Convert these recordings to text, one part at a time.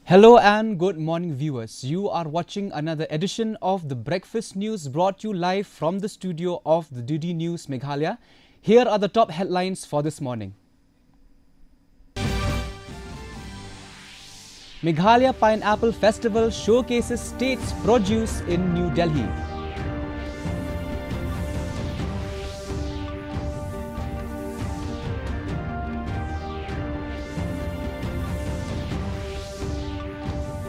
Hello and good morning viewers. You are watching another edition of the Breakfast News brought to you live from the studio of the DD News Meghalaya. Here are the top headlines for this morning. Meghalaya Pineapple Festival showcases state's produce in New Delhi.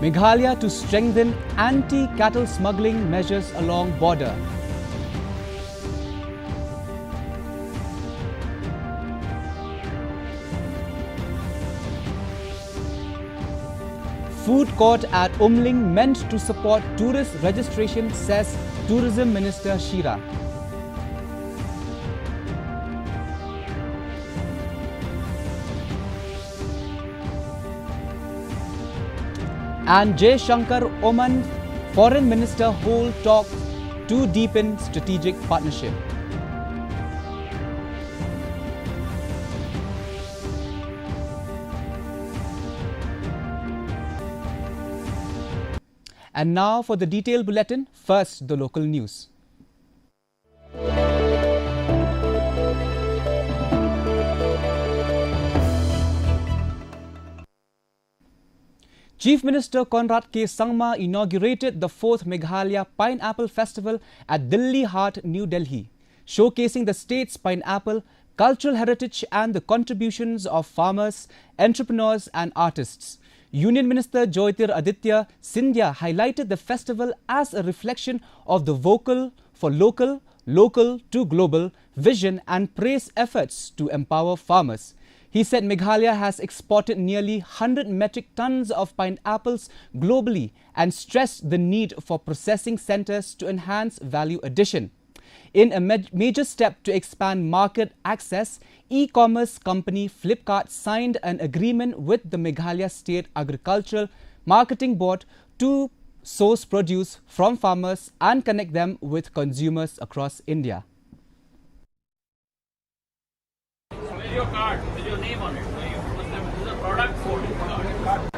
Meghalaya to strengthen anti-cattle smuggling measures along border. Food court at Umling meant to support tourist registration, says Tourism Minister Shira. And J. Shankar Oman Foreign Minister hold talks to deepen strategic partnership. And now for the detailed bulletin, first the local news. Chief Minister Conrad K. Sangma inaugurated the 4th Meghalaya Pineapple Festival at Delhi Heart, New Delhi, showcasing the state's pineapple, cultural heritage and the contributions of farmers, entrepreneurs and artists. Union Minister Jyotir Aditya Scindia highlighted the festival as a reflection of the vocal for local, local to global vision and praised efforts to empower farmers. He said Meghalaya has exported nearly 100 metric tons of pineapples globally and stressed the need for processing centers to enhance value addition. In a major step to expand market access, e-commerce company Flipkart signed an agreement with the Meghalaya State Agricultural Marketing Board to source produce from farmers and connect them with consumers across India. Where's your card with your name on it? This is a product code card.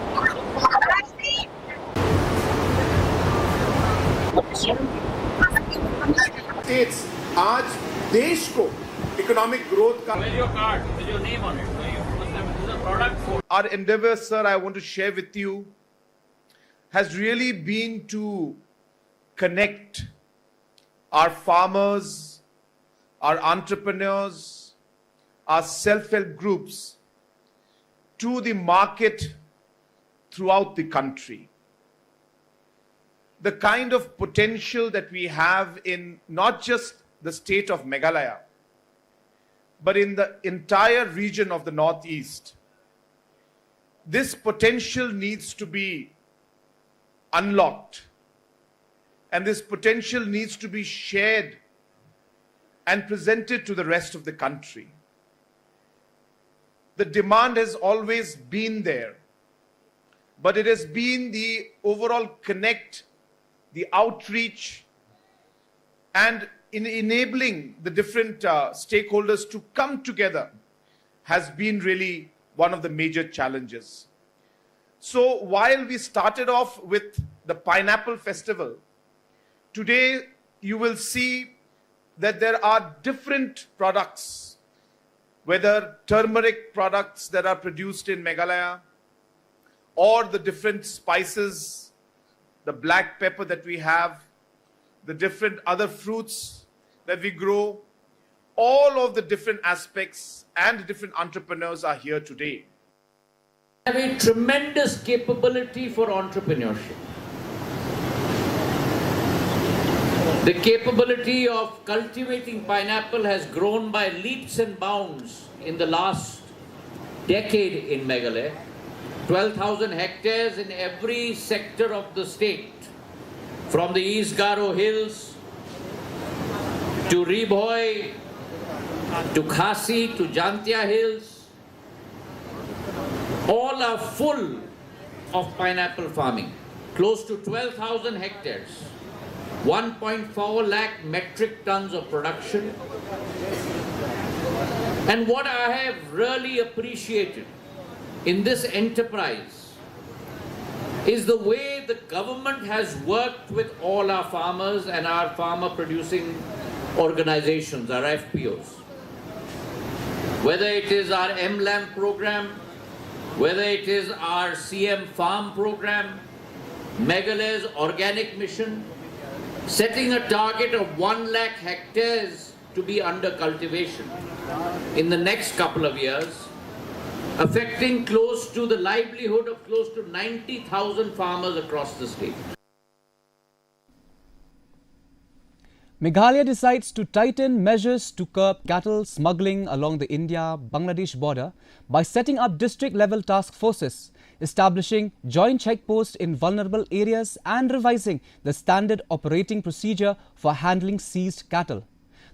States आज देश को economic growth का Where's your card with your name on it? This is a product code. Our endeavor, sir, I want to share with you, has really been to connect our farmers, our entrepreneurs, our self-help groups to the market throughout the country. The kind of potential that we have in not just the state of Meghalaya, but in the entire region of the Northeast. This potential needs to be unlocked, and this potential needs to be shared and presented to the rest of the country. The demand has always been there, but it has been the overall connect, the outreach, and in enabling the different stakeholders to come together has been really one of the major challenges. So while we started off with the Pineapple Festival, today you will see that there are different products, whether turmeric products that are produced in Meghalaya, or the different spices, the black pepper that we have, the different other fruits that we grow, all of the different aspects and different entrepreneurs are here today. Have a tremendous capability for entrepreneurship. The capability of cultivating pineapple has grown by leaps and bounds in the last decade in Meghalaya. 12,000 hectares in every sector of the state, from the East Garo Hills to Ribhoy, to Khasi, to Jantia Hills, all are full of pineapple farming. Close to 12,000 hectares, 1.4 lakh metric tons of production. And what I have really appreciated in this enterprise is the way the government has worked with all our farmers and our farmer producing organizations, our FPOs. Whether it is our MLAM program, whether it is our CM Farm program, Meghalaya's organic mission, setting a target of 1 lakh hectares to be under cultivation in the next couple of years, affecting close to the livelihood of close to 90,000 farmers across the state. Meghalaya decides to tighten measures to curb cattle smuggling along the India-Bangladesh border by setting up district-level task forces, establishing joint checkposts in vulnerable areas and revising the standard operating procedure for handling seized cattle.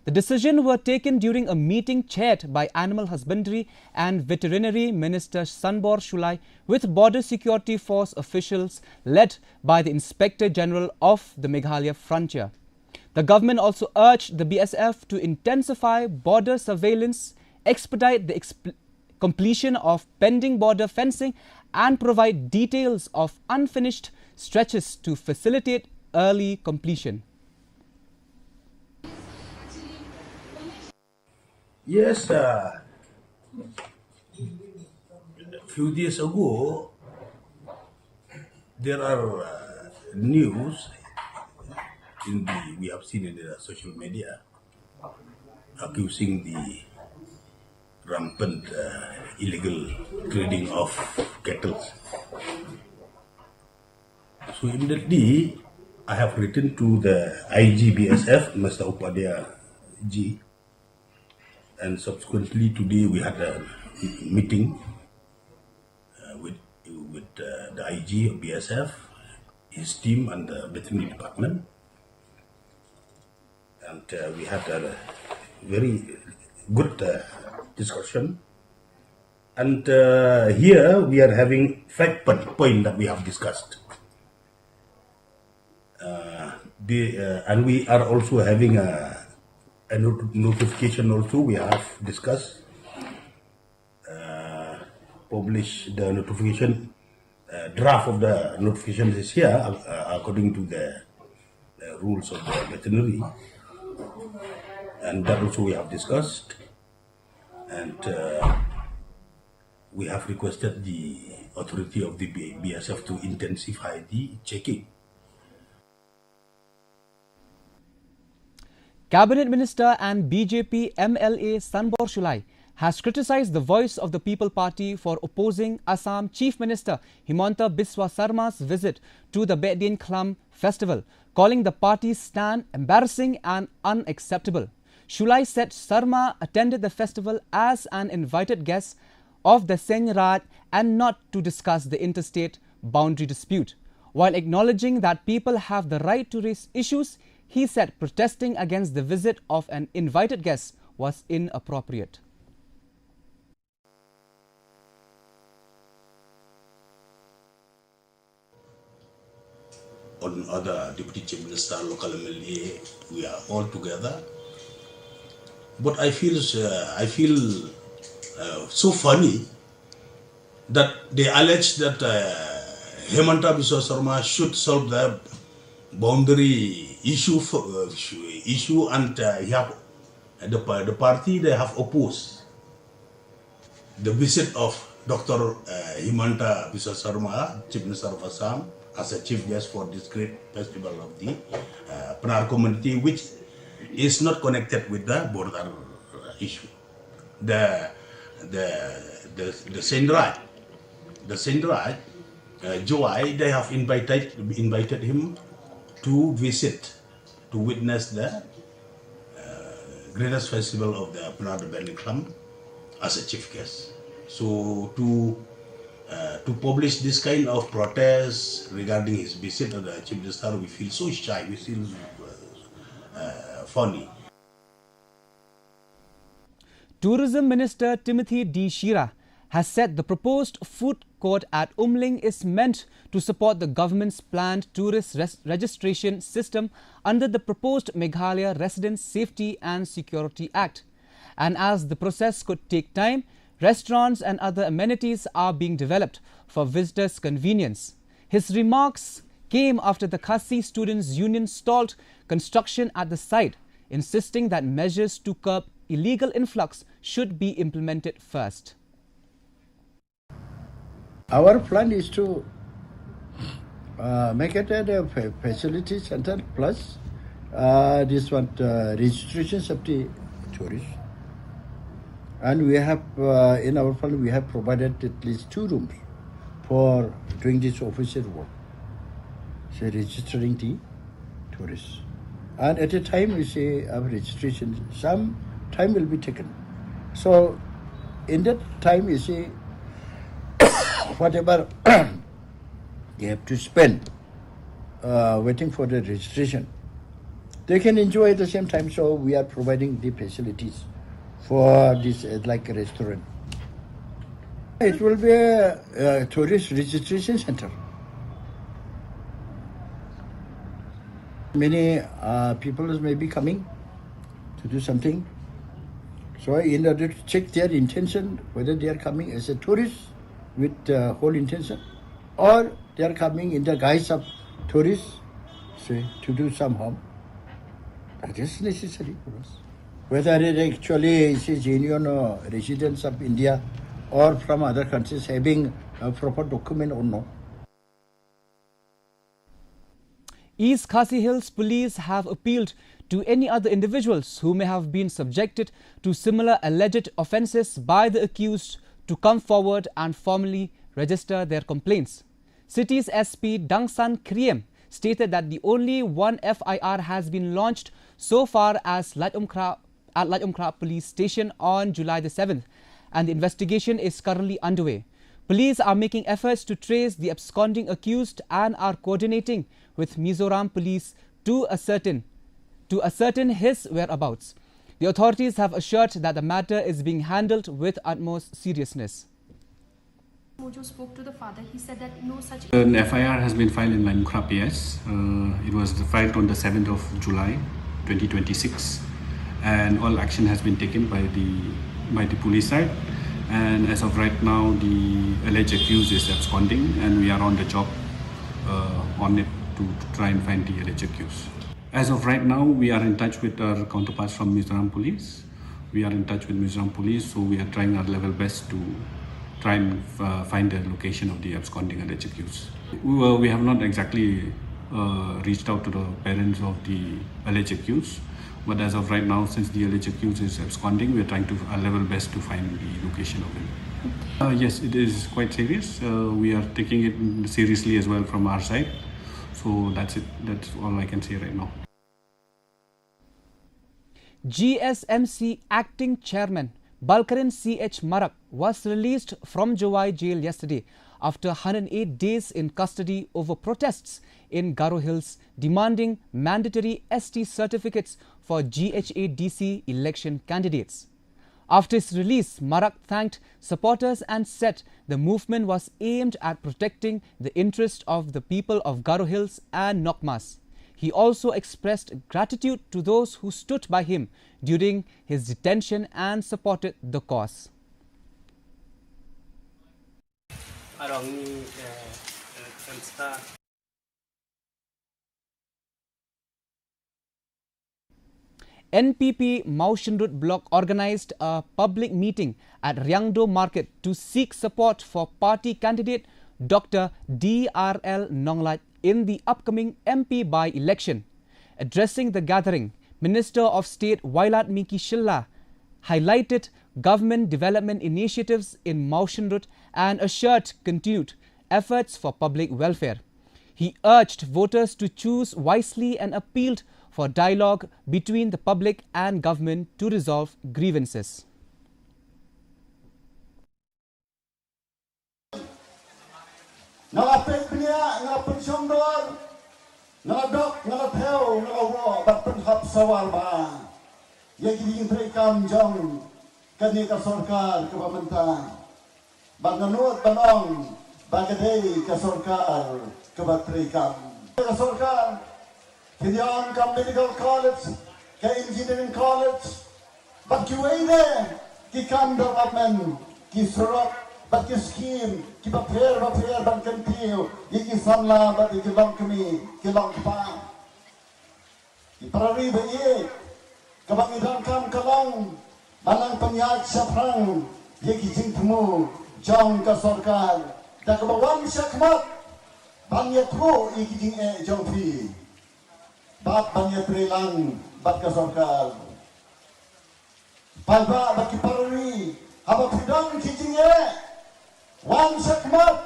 The decision were taken during a meeting chaired by Animal Husbandry and Veterinary Minister Sanbor Shulai with Border Security Force officials led by the Inspector General of the Meghalaya Frontier. The government also urged the BSF to intensify border surveillance, expedite the completion of pending border fencing and provide details of unfinished stretches to facilitate early completion. Yes, a few days ago, there are news we have seen in the social media accusing the rampant illegal trading of cattle. So immediately, I have written to the IGBSF, Mr. Upadhyaya G, and subsequently today we had a meeting with the IG of BSF, his team and the veterinary department. And we had a very good discussion. And here we are having 5 points that we have discussed. And we are also having a notification also we have discussed. Publish the notification, draft of the notification is here according to the rules of the veterinary. And that also we have discussed, and we have requested the authority of the BSF to intensify the checking. Cabinet Minister and BJP MLA Sanbor Shulai has criticized the Voice of the People Party for opposing Assam Chief Minister Himanta Biswa Sarma's visit to the Bedin Khlam festival, calling the party's stand embarrassing and unacceptable. Shulai said Sarma attended the festival as an invited guest of the Seny Raj and not to discuss the interstate boundary dispute. While acknowledging that people have the right to raise issues, he said protesting against the visit of an invited guest was inappropriate. On other Deputy Chief Minister, local MLA, we are all together. But I feel so funny that they allege that Himanta Biswa Sarma should solve the boundary issue and the party they have opposed the visit of Dr. Himanta Biswa Sarma, Chief Minister of Assam, as a chief guest for this great festival of the Panar community, which is not connected with the border issue. The Seny Raj, Joy, they have invited him to visit, to witness the greatest festival of the Panar Khlam as a chief guest. So to publish this kind of protest regarding his visit to the Chief Minister, we feel so shy, we feel funny. Tourism Minister Timothy D. Shira has said the proposed food court at Umling is meant to support the government's planned tourist registration system under the proposed Meghalaya Residents Safety and Security Act. And as the process could take time, restaurants and other amenities are being developed for visitors' convenience. His remarks came after the Khasi Students' Union stalled construction at the site, insisting that measures to curb illegal influx should be implemented first. Our plan is to make it a facility center plus registrations of the tourists. And we have, in our plan, we have provided at least 2 rooms for doing this official work, so registering the tourists. And at a time, we say our registration, some time will be taken. So in that time, you see, whatever they have to spend waiting for the registration, they can enjoy at the same time. So we are providing the facilities for this like a restaurant. It will be a tourist registration center. Many people may be coming to do something. So in order to check their intention, whether they are coming as a tourist with whole intention, or they are coming in the guise of tourists, say, to do some harm. That is necessary for us. Whether it actually is a genuine residents of India or from other countries having a proper document or no. East Khasi Hills police have appealed to any other individuals who may have been subjected to similar alleged offences by the accused to come forward and formally register their complaints. City's SP Dangsan Kriem stated that the only one FIR has been launched so far as at Lajomkra police station on July the 7th, and the investigation is currently underway. Police are making efforts to trace the absconding accused and are coordinating with Mizoram police to ascertain his whereabouts. The authorities have assured that the matter is being handled with utmost seriousness. Mojo spoke to the father. He said that no such... An FIR has been filed in Lajomkra PS. It was filed on the 7th of July 2026, and all action has been taken by the police side. And as of right now, the alleged accused is absconding, and we are on the job on it to try and find the alleged accused. As of right now, we are in touch with our counterparts from Mizoram Police. We are in touch with Mizoram Police, so we are trying our level best to try and find the location of the absconding alleged accused. We have not exactly reached out to the parents of the alleged accused, but as of right now, since the alleged accused is absconding, we are trying to our level best to find the location of him. Yes, it is quite serious. We are taking it seriously as well from our side. So that's it. That's all I can say right now. GSMC acting chairman Balkaran C.H. Marak was released from Jowai jail yesterday after 108 days in custody over protests in Garo Hills demanding mandatory ST certificates for GHADC election candidates. After his release, Marak thanked supporters and said the movement was aimed at protecting the interest of the people of Garo Hills and Nokmas. He also expressed gratitude to those who stood by him during his detention and supported the cause. NPP Maushenrut bloc organized a public meeting at Ryangdo Market to seek support for party candidate Dr. DRL Nonglat in the upcoming MP by-election. Addressing the gathering, Minister of State Wailat Miki Shilla highlighted government development initiatives in Maushenrut and assured continued efforts for public welfare. He urged voters to choose wisely and appealed for dialogue between the public and government to resolve grievances. Kinian ka medical college, ka engineering college, but ki wede ki kam development, ki surat but ki scheme ki ba prayer ban kan tiu iki samla ba iki long kami ki long pa ki parari ba ye kabang iran kam kalong balang penyat saprang iki jing temu jong ka sarkar da ka bawang syakmat banyat ho iki jing jong pi bat banyat rilang bat ka sarkar palba ba ki parari aba pidang ki jing wan syakmat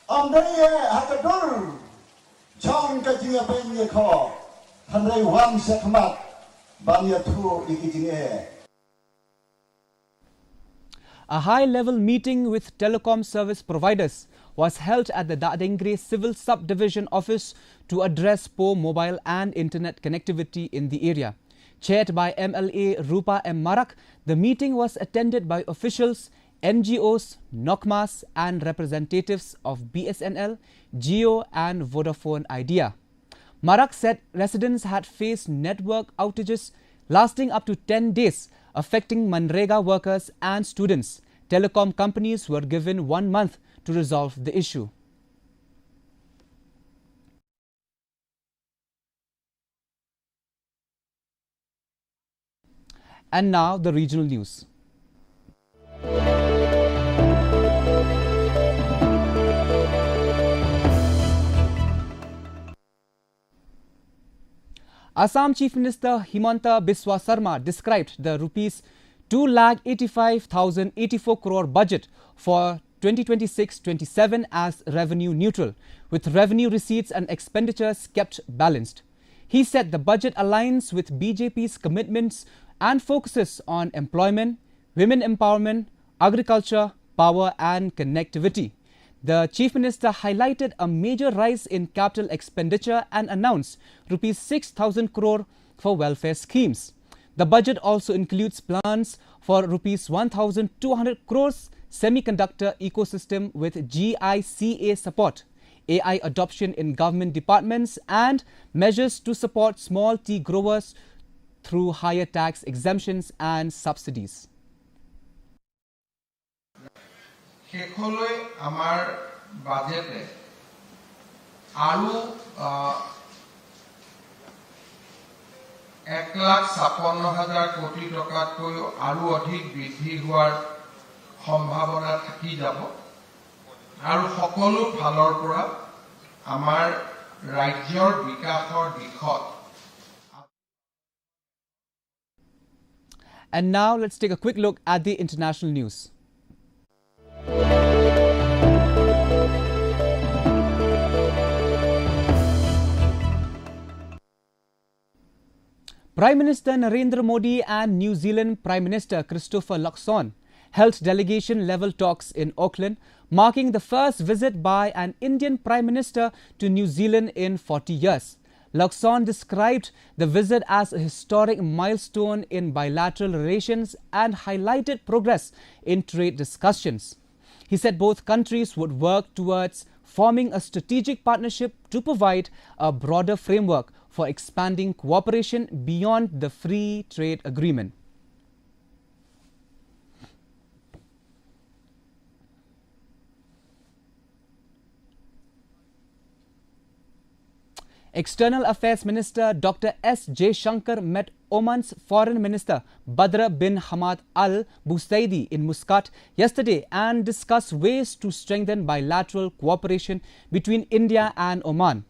amdaya hakadur jong ka jing penye kho hanrai wan syakmat banyat ho iki jing A high-level meeting with telecom service providers was held at the Dadengre Civil Subdivision Office to address poor mobile and internet connectivity in the area. Chaired by MLA Rupa M. Marak, the meeting was attended by officials, NGOs, NOCMAS and representatives of BSNL, Jio and Vodafone Idea. Marak said residents had faced network outages lasting up to 10 days, affecting Manrega workers and students. Telecom companies were given 1 month to resolve the issue. And now the regional news. Assam Chief Minister Himanta Biswa Sarma described the rupees 2,85,084 crore budget for 2026-27 as revenue neutral, with revenue receipts and expenditures kept balanced. He said the budget aligns with BJP's commitments and focuses on employment, women empowerment, agriculture, power and connectivity. The Chief Minister highlighted a major rise in capital expenditure and announced rupees 6,000 crore for welfare schemes. The budget also includes plans for rupees 1,200 crores semiconductor ecosystem with GICA support, AI adoption in government departments and measures to support small tea growers through higher tax exemptions and subsidies. শেষলৈ আমাৰ বাজেটে আৰু 1,56,000 কোটি টকাতকৈ আৰু অধিক বৃদ্ধি হোৱাৰ সম্ভাৱনা থাকি যাব আৰু সকলো ফালৰ পৰা আমাৰ ৰাজ্যৰ বিকাশৰ দিশত। And now let's take a quick look at the international news. Prime Minister Narendra Modi and New Zealand Prime Minister Christopher Luxon held delegation-level talks in Auckland, marking the first visit by an Indian Prime Minister to New Zealand in 40 years. Luxon described the visit as a historic milestone in bilateral relations and highlighted progress in trade discussions. He said both countries would work towards forming a strategic partnership to provide a broader framework for expanding cooperation beyond the free trade agreement. External Affairs Minister Dr. S. Jaishankar met Oman's Foreign Minister Badr bin Hamad Al Busaidi in Muscat yesterday and discussed ways to strengthen bilateral cooperation between India and Oman.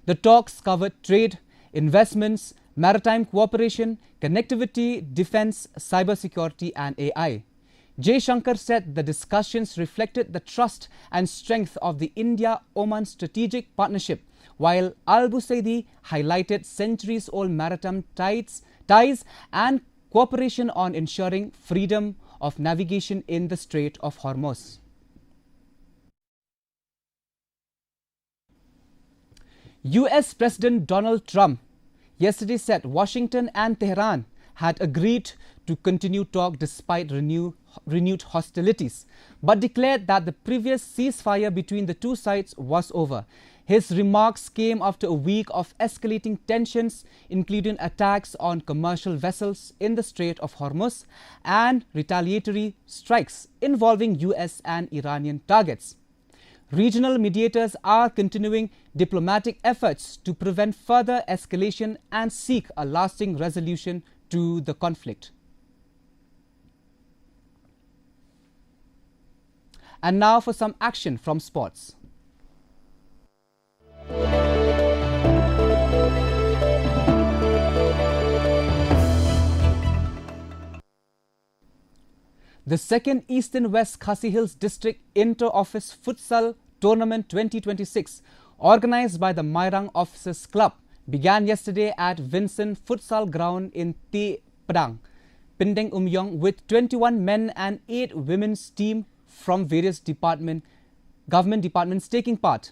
The talks covered trade, investments, maritime cooperation, connectivity, defense, cybersecurity and AI. Jaishankar said the discussions reflected the trust and strength of the India-Oman strategic partnership, while Al-Busaidi highlighted centuries-old maritime ties and cooperation on ensuring freedom of navigation in the Strait of Hormuz. US President Donald Trump yesterday said Washington and Tehran had agreed to continue talk despite renewed hostilities, but declared that the previous ceasefire between the two sides was over. His remarks came after a week of escalating tensions, including attacks on commercial vessels in the Strait of Hormuz and retaliatory strikes involving US and Iranian targets. Regional mediators are continuing diplomatic efforts to prevent further escalation and seek a lasting resolution to the conflict. And now for some action from sports. The second Eastern West Khasi Hills District Inter-Office Futsal Tournament 2026, organized by the Mairang Officers Club, began yesterday at Vincent Futsal Ground in Te Padang, Pindeng Umyong, with 21 men and 8 women's team from various government departments taking part.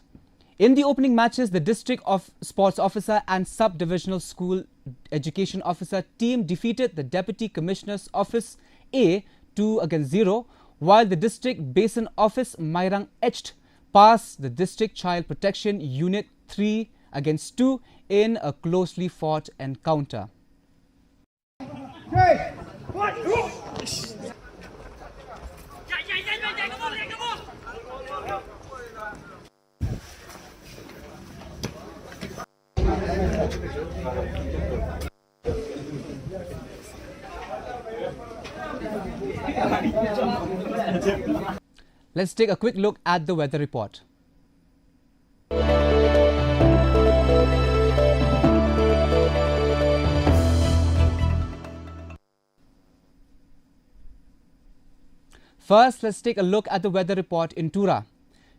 In the opening matches, the District Sports Officer and Sub-Divisional School Education Officer team defeated the Deputy Commissioner's Office A 2-0, while the District Basin Office Mairang edged past the District Child Protection Unit 3-2 in a closely fought encounter. Let's take a quick look at the weather report. First, let's take a look at the weather report in Tura.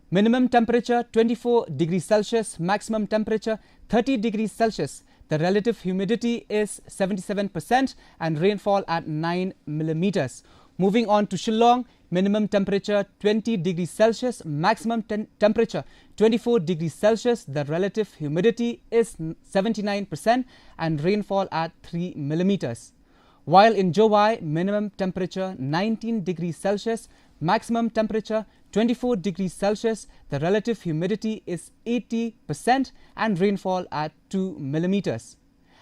Minimum temperature 24 degrees Celsius, maximum temperature 30 degrees Celsius. The relative humidity is 77% and rainfall at 9 millimeters. Moving on to Shillong, minimum temperature 20 degrees Celsius, maximum temperature 24 degrees Celsius. The relative humidity is 79% and rainfall at 3 millimeters. While in Jowai, minimum temperature 19 degrees Celsius, maximum temperature 24 degrees Celsius. The relative humidity is 80% and rainfall at 2 millimeters.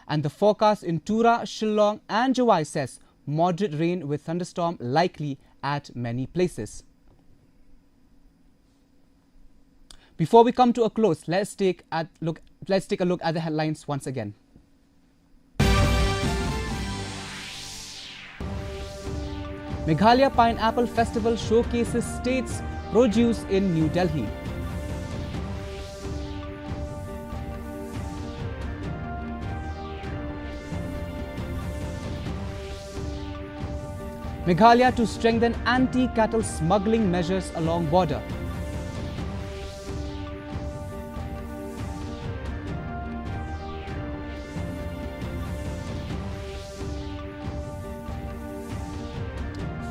And the forecast in Tura, Shillong and Jowai says moderate rain with thunderstorm likely at many places. Before we come to a close, let's take a look at the headlines once again. Meghalaya Pineapple Festival showcases states' produce in New Delhi. Meghalaya to strengthen anti-cattle smuggling measures along border.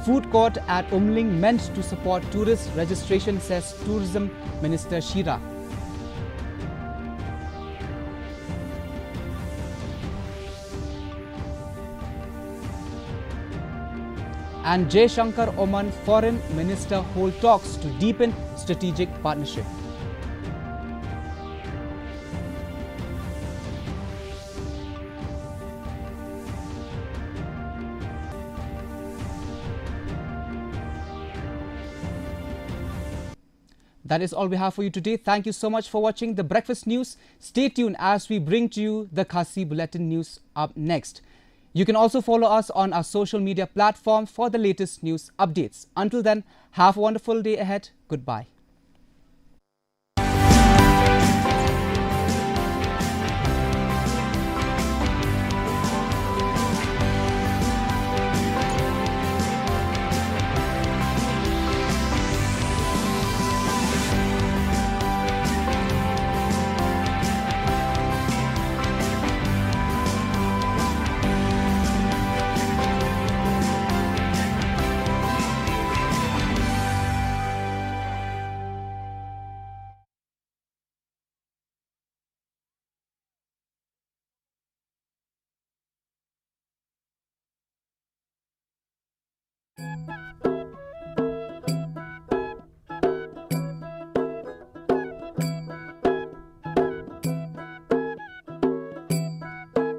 Food court at Umling meant to support tourist registration, says Tourism Minister Shira. And Jay Shankar Oman Foreign Minister hold talks to deepen strategic partnership. That is all we have for you today. Thank you so much for watching The Breakfast News. Stay tuned as we bring to you the Khasi Bulletin News up next. You can also follow us on our social media platform for the latest news updates. Until then, have a wonderful day ahead. Goodbye.